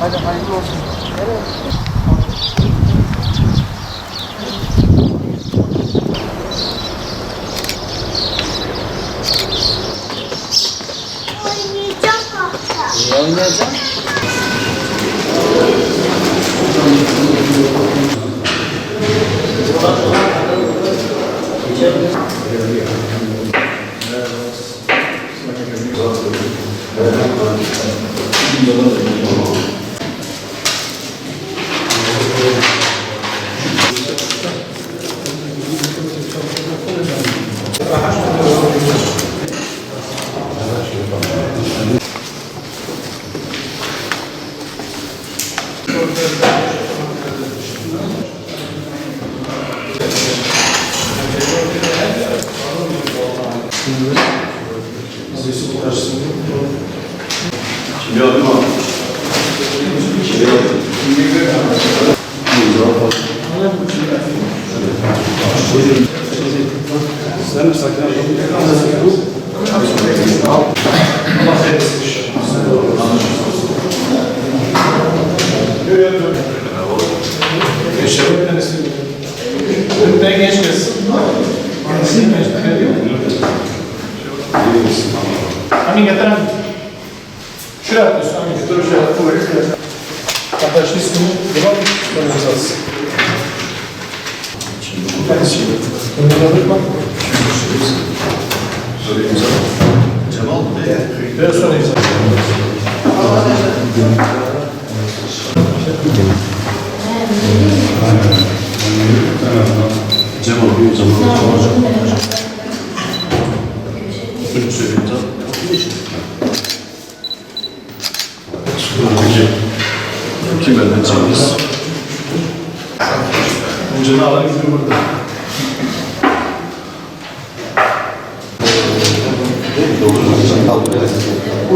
Hadi hayırlı olsun. Oynayacağım hafta. Ne oynayacağım? Kimi alayım abi? Kimi alayım? Sen mi sakın? Allah hayırlısı Ben genç kız. Gençsin genç kız. Amin getiren. Şuraya atıyorsun Amin. Dur şuraya atıyorsun. Arkadaşın ismini devam edeceğiz. Bunu alır mı? Sorayım sana. Cemal mı değil? Biraz sonra izah. Cemal bir Cemal. Çocuk söyleyeyim sana. Kim benden Cengiz? Önce alan izini burada.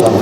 Tamam.